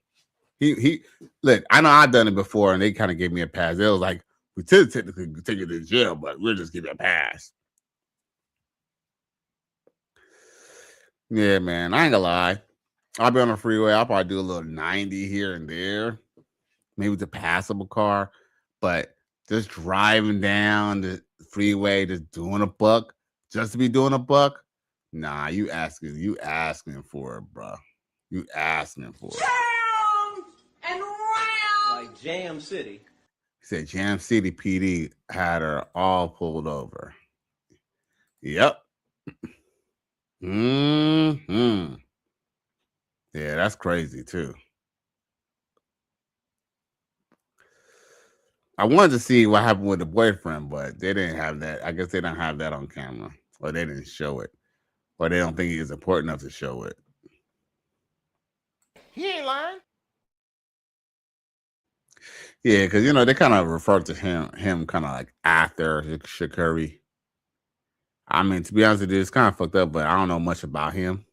He look, I know I've done it before and they kind of gave me a pass. They was like, we could technically take you to jail, but we'll just give you a pass. Yeah, man. I ain't gonna lie. I'll be on the freeway. I'll probably do a little 90 here and there. Maybe with a passable car. But just driving down the freeway, just doing a buck, just to be doing a buck. Nah, you asking for it, bro. You asking for it. Jam and round. Like Jam City. He said Jam City PD had her all pulled over. Yep. Yeah, that's crazy too. I wanted to see what happened with the boyfriend, but they didn't have that. I guess they don't have that on camera, or they didn't show it, or they don't think it's important enough to show it. He ain't lying. Yeah, because they kind of refer to him kind of like after Shakuri. I mean, to be honest with you, it's kind of fucked up, but I don't know much about him.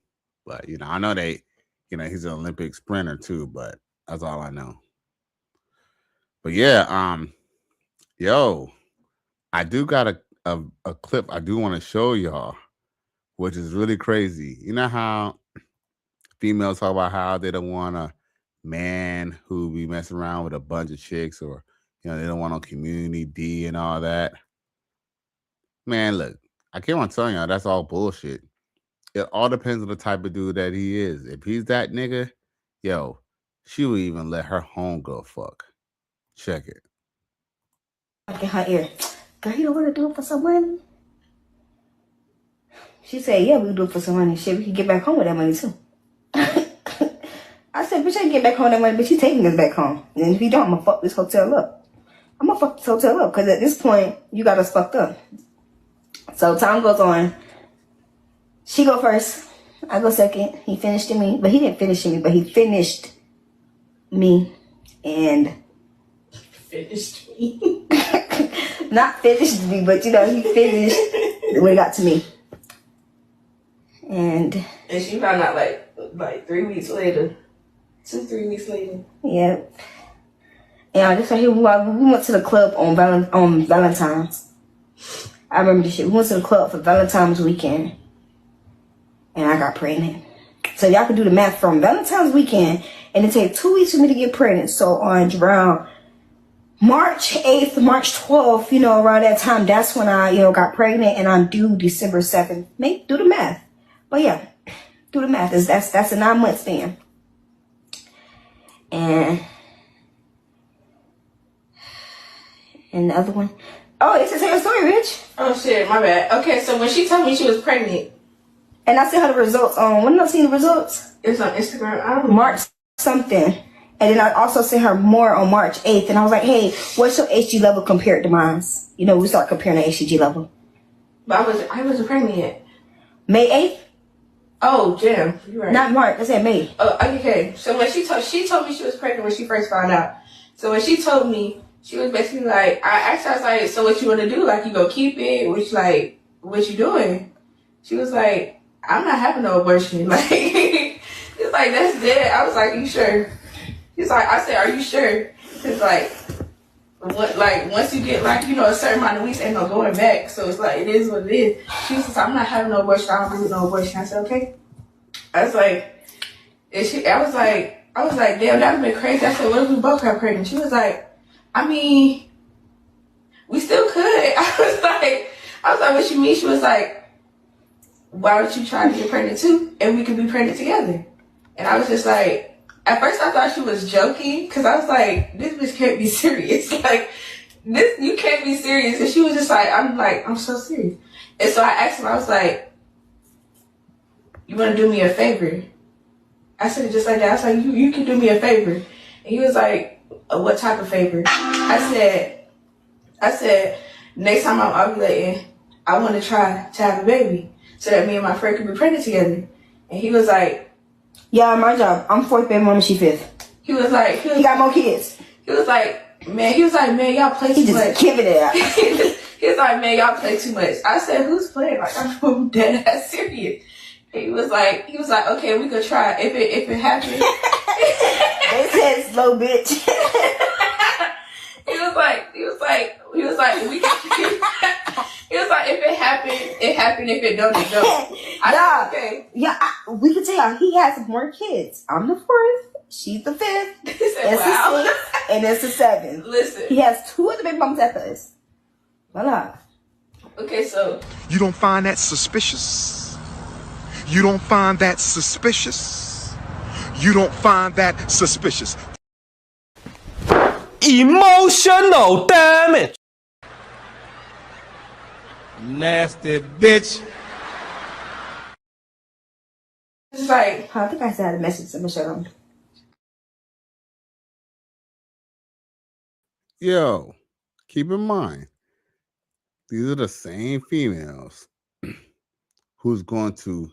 But I know he's an Olympic sprinter too, but that's all I know. But yeah, yo, I do got a clip I do want to show y'all, which is really crazy. You know how females talk about how they don't want a man who be messing around with a bunch of chicks, or they don't want no community D and all that. Man, look, I keep on telling y'all that's all bullshit. It all depends on the type of dude that he is. If he's that nigga, yo, she would even let her homegirl fuck. Check it. In her ear, girl, you don't want to do it for some money? She said, yeah, we can do it for some money. Shit, we can get back home with that money too. I said, bitch, I can get back home with that money, but you taking us back home. And if you don't, I'm gonna fuck this hotel up. I'm gonna fuck this hotel up, because at this point, you got us fucked up. So time goes on. She go first. I go second. He finished me, but he didn't finish me, but he finished me. And finished me. Not finished me, but he finished when it got to me. And she found out like 3 weeks later. 2-3 weeks later. Yeah. Yeah, this right here, we went to the club on Valentine's. I remember this shit. We went to the club for Valentine's weekend. And I got pregnant. So y'all can do the math from Valentine's weekend. And it take 2 weeks for me to get pregnant. So on around March 8th, March 12th, around that time, that's when I, got pregnant. And I'm due December 7th. Do the math. But yeah, do the math. That's a 9 month span. And the other one. Oh, it's the same story, Rich. Oh shit, my bad. Okay, so when she told me she was pregnant, and I sent her the results. When did I see the results? It's on Instagram. I don't know. March something. And then I also sent her more on March 8th. And I was like, hey, what's your HG level compared to mine? We start comparing the HG level. But I wasn't pregnant yet. May 8th? Oh, damn. You're right. Not March. I said May. Oh, okay. So when she told me she was pregnant when she first found out. So when she told me, she was basically like, I asked her, I was like, so what you want to do? Like, you go keep it? What you doing? She was like, I'm not having no abortion. Like, it's like, that's dead. I was like, you sure? He's like, I said, are you sure? It's like, once you get a certain amount of weeks, ain't no going back. So it's like, it is what it is. She was like, I'm not having no abortion. I don't agree with no abortion. I said, okay. I was like, I was like, damn, that would have been crazy. I said, what if we both got pregnant? She was like, I mean, we still could. I was like, what you mean? She was like, why don't you try to get pregnant too? And we could be pregnant together. And I was just like, at first I thought she was joking, because I was like, this bitch can't be serious. Like, you can't be serious. And she was just like, I'm so serious. And so I asked him, I was like, you want to do me a favor? I said it just like that. I was like, you can do me a favor. And he was like, what type of favor? I said, next time I'm ovulating, I want to try to have a baby so that me and my friend could be pregnant together. And he was like, yeah, my job. I'm 4th baby mama, she 5th. He was like, he got more kids. He was like, man, y'all play too much. He just giving it out. He was like, man, y'all play too much. I said, who's playing? Like, I'm dead ass serious. He was like, okay, we could try. If it happens. They said slow bitch. He was like, we can. He was like, if it happened, it happened. If it don't, it don't. I said, okay. Yeah, we can tell he has more kids. I'm the 4th. She's the 5th. It's wow. the 6th. And it's the 7th. Listen. He has 2 of the baby mamas after us. Voila. Okay, so. You don't find that suspicious? You don't find that suspicious? You don't find that suspicious? Emotional damage. Nasty bitch. It's like, I think I said a message to Michelle. Yo, keep in mind, these are the same females who's going to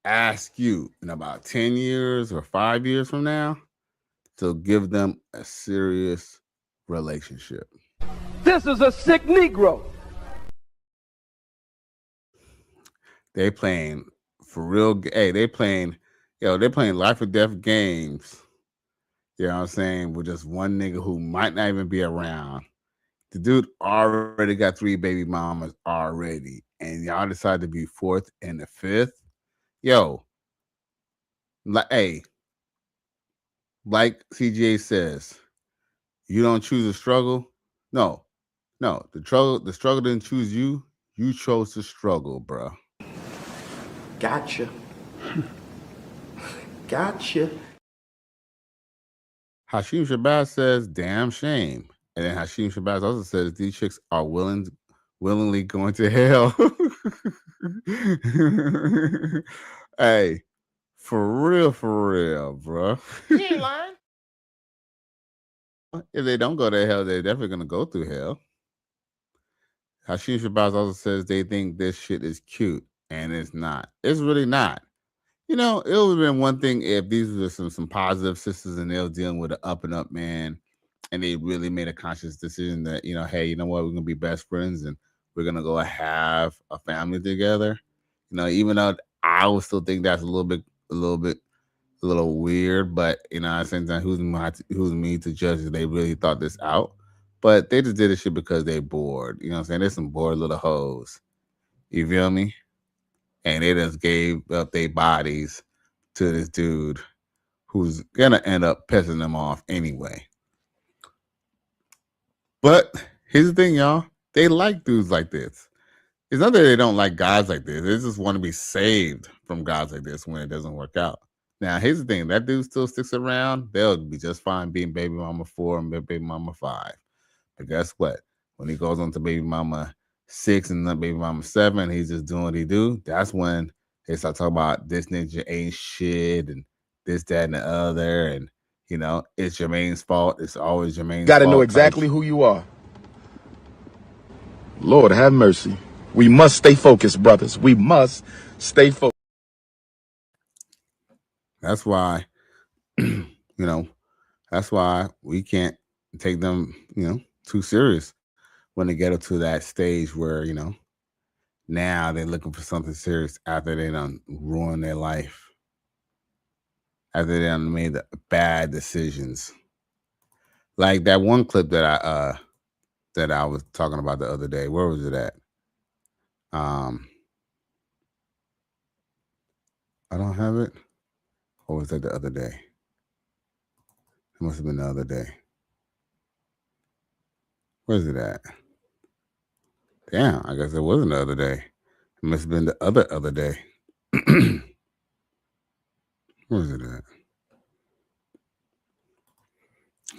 ask you in about 10 years or 5 years from now to give them a serious relationship. This is a sick Negro. They playing for real. Hey, they're playing life or death games. You know what I'm saying? With just one nigga who might not even be around. The dude already got 3 baby mamas already, and y'all decide to be 4th and the 5th. Yo, like CJ says, you don't choose a struggle. No, the struggle didn't choose you. You chose to struggle, bro. Gotcha. Gotcha. Hashim Shabazz says, damn shame. And then Hashim Shabazz also says these chicks are willingly going to hell. Hey, for real, bro. He ain't lying. If they don't go to hell, they're definitely going to go through hell. Hashim Shabazz also says they think this shit is cute, and it's not. It's really not. You know, it would have been one thing if these were some positive sisters and they were dealing with an up and up man, and they really made a conscious decision that, you know, hey, you know what, we're gonna be best friends and we're gonna go have a family together. You know, even though I would still think that's a little weird, but you know, at the same time, who's me to judge if they really thought this out? But they just did this shit because they bored. You know what I'm saying? There's some bored little hoes. You feel me? And they just gave up their bodies to this dude who's gonna end up pissing them off anyway. But here's the thing, y'all. They like dudes like this. It's not that they don't like guys like this. They just want to be saved from guys like this when it doesn't work out. Now, here's the thing. That dude still sticks around. They'll be just fine being baby mama 4 and baby mama 5. But guess what? When he goes on to baby mama 6 and then baby mama 7, he's just doing what he do. That's when they start talking about this ninja ain't shit and this, that, and the other. And, you know, it's Jermaine's fault. It's always Jermaine's fault. Got to know exactly who you are. Lord have mercy. We must stay focused, brothers. We must stay focused. That's why, you know, that's why we can't take them, you know, too serious when they get up to that stage where, you know, now they're looking for something serious after they done ruined their life. After they done made the bad decisions. Like that one clip that I was talking about the other day. Where was it at? I don't have it. Or was that the other day? It must have been the other day. Where's it at? Damn, I guess it wasn't the other day. It must have been the other day. Where's it at?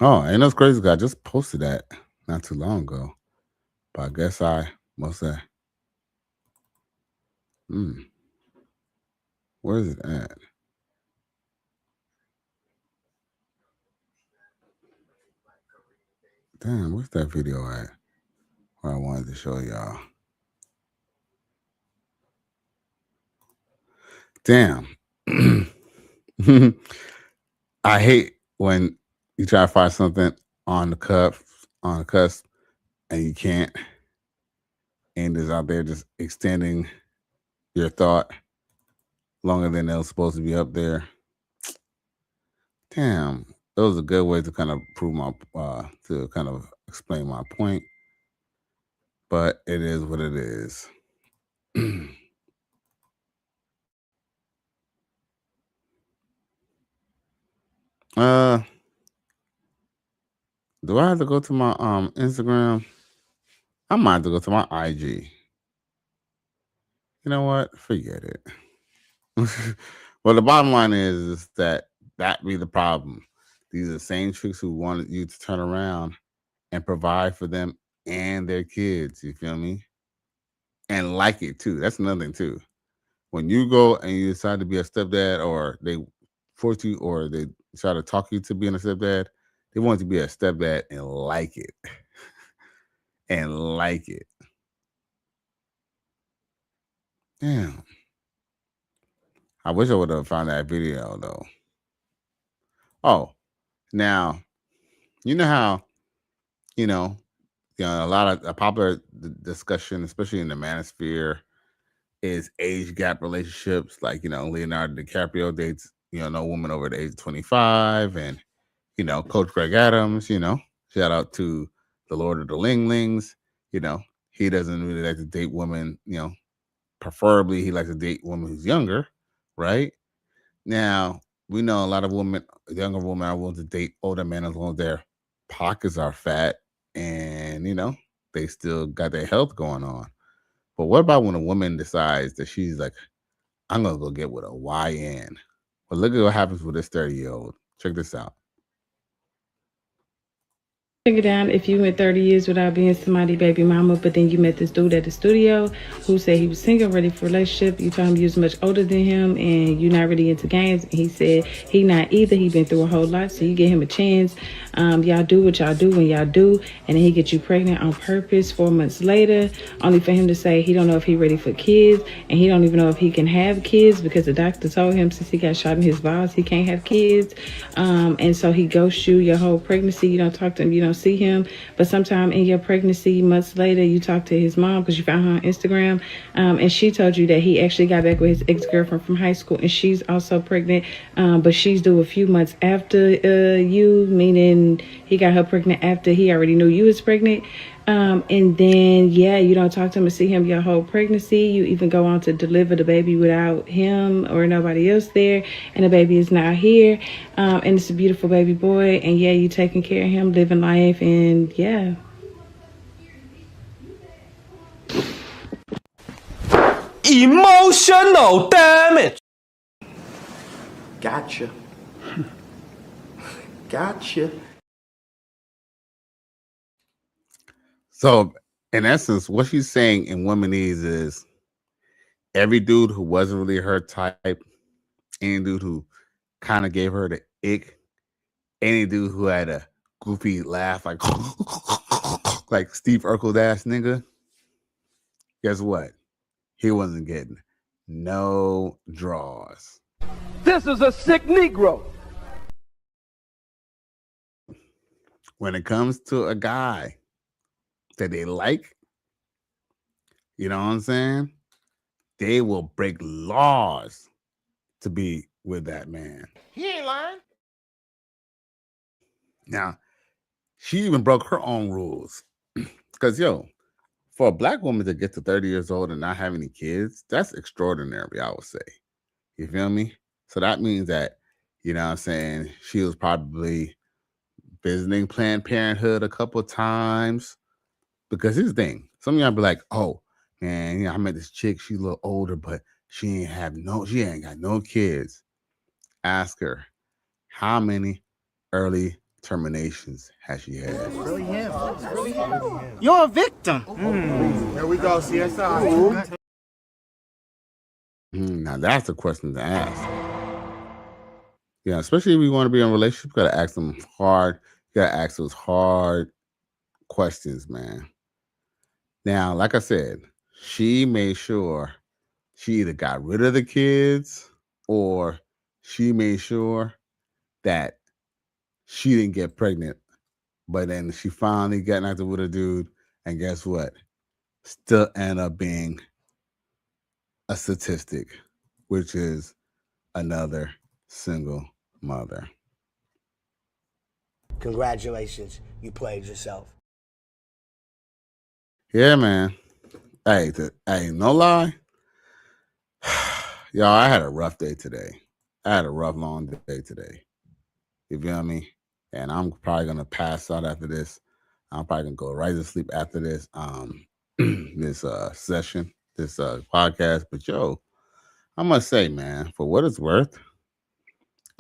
Oh, ain't no crazy guy. I just posted that not too long ago. But I guess I must have. Where is it at? Damn, where's that video at? Where I wanted to show y'all. Damn. I hate when you try to find something on the cusp, and you can't. And is out there just extending your thought longer than they're supposed to be up there. Damn, that was a good way to kind of prove my to kind of explain my point. But it is what it is. Do I have to go to my Instagram? I might have to go to my IG. You know what? Forget it. Well, the bottom line is that be the problem. These are the same chicks who wanted you to turn around and provide for them and their kids. You feel me? And like it too. That's another thing too. When you go and you decide to be a stepdad, or they force you, or they try to talk you to being a stepdad, they want you to be a stepdad and like it. and like it. Damn. I wish I would have found that video though. Oh, now you know how you know a lot of a popular discussion, especially in the manosphere, is age gap relationships. Like Leonardo DiCaprio dates no woman over the age of 25, and Coach Greg Adams. Shout out to the Lord of the Linglings. He doesn't really like to date women. Preferably he likes to date women who's younger, right? Now, we know a lot of younger women are willing to date older men as long as their pockets are fat and, they still got their health going on. But what about when a woman decides that she's like, I'm going to go get with a YN? Well, look at what happens with this 30-year-old. Check this out. Figure down if you went 30 years without being somebody's baby mama, but then you met this dude at the studio who said he was single, ready for a relationship. You told him you was much older than him and you're not really into games. And he said he not either. He been through a whole lot, so you give him a chance. Y'all do what y'all do when y'all do, and then he get you pregnant on purpose 4 months later, only for him to say he don't know if he ready for kids, and he don't even know if he can have kids because the doctor told him since he got shot in his balls he can't have kids. And so he ghosts you your whole pregnancy. You don't talk to him, you don't see him, but sometime in your pregnancy, months later, you talk to his mom because you found her on Instagram, and she told you that he actually got back with his ex-girlfriend from high school, and she's also pregnant, but she's due a few months after you, meaning he got her pregnant after he already knew you was pregnant. And then, you don't talk to him and see him your whole pregnancy. You even go on to deliver the baby without him or nobody else there. And the baby is now here. And it's a beautiful baby boy. And you taking care of him, living life. And Emotional damage. Gotcha. Gotcha. So, in essence, what she's saying in Womanese is every dude who wasn't really her type, any dude who kind of gave her the ick, any dude who had a goofy laugh like like Steve Urkel ass nigga, guess what? He wasn't getting no draws. This is a sick Negro. When it comes to a guy that they like, you know what I'm saying? They will break laws to be with that man. He ain't lying. Now, she even broke her own rules. Because, for a black woman to get to 30 years old and not have any kids, that's extraordinary, I would say. You feel me? So that means that, you know what I'm saying, she was probably visiting Planned Parenthood a couple of times. Because here's the thing. Some of y'all be like, oh, man, I met this chick, she's a little older, but she ain't got no kids. Ask her, how many early terminations has she had? Really him. You're a victim. Here we go, CSI. Now that's a question to ask. Especially if you want to be in a relationship, you gotta ask them hard. You gotta ask those hard questions, man. Now, like I said, she made sure she either got rid of the kids or she made sure that she didn't get pregnant. But then she finally got active with a dude, and guess what? Still end up being a statistic, which is another single mother. Congratulations, you played yourself. Yeah, man. Hey, no lie. Y'all, I had a rough day today. I had a rough, long day today. You feel me? And I'm probably gonna pass out after this. I'm probably gonna go right to sleep after this this session, this podcast. But I must say, man, for what it's worth,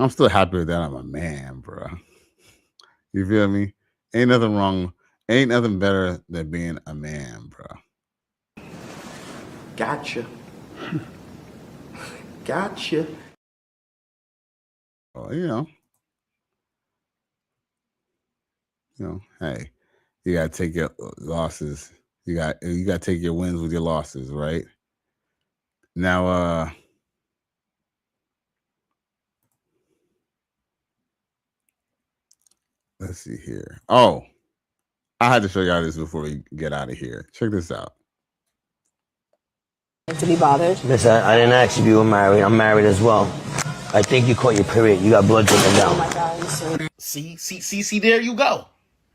I'm still happy that I'm a man, bro. You feel me? Ain't nothing wrong. Ain't nothing better than being a man, bro. Gotcha. Gotcha. Oh, hey, You gotta take your losses. You gotta take your wins with your losses, right? Now, let's see here. Oh, I had to show y'all this before we get out of here. Check this out. To be bothered. Miss, I didn't ask if you were married. I'm married as well. I think you caught your period. You got blood dripping down. Oh my God. See, there you go.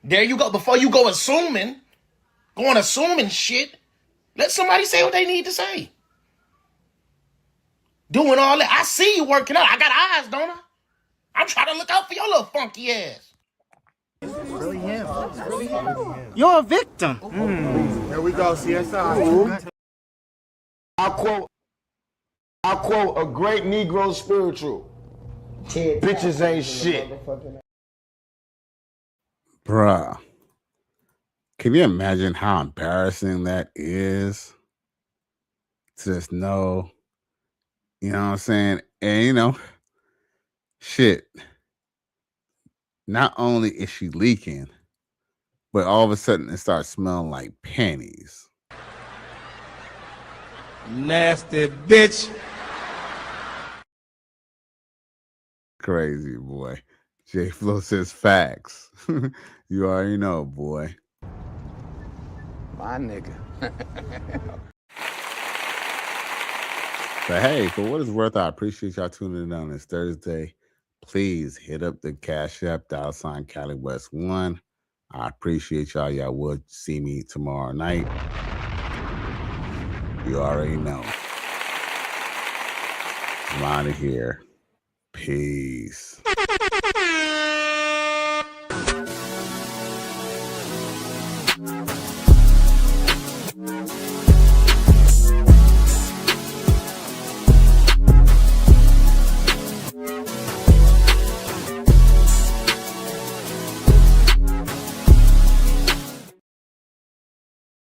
There you go. Before you go assuming shit, let somebody say what they need to say. Doing all that. I see you working out. I got eyes, don't I? I'm trying to look out for your little funky ass. Really him. Really him. You're a victim. Here we go, CSI. I'll quote a great Negro spiritual. Bitches ain't shit. Bruh. Can you imagine how embarrassing that is? To just know, you know what I'm saying? And shit. Not only is she leaking, but all of a sudden it starts smelling like panties. Nasty bitch. Crazy, boy. J Flo says facts. You already know, boy. My nigga. But hey, for what it's worth, I appreciate y'all tuning in on this Thursday. Please hit up the Cash App, $ Cali West 1. I appreciate y'all. Y'all would see me tomorrow night. You already know. I'm out of here. Peace.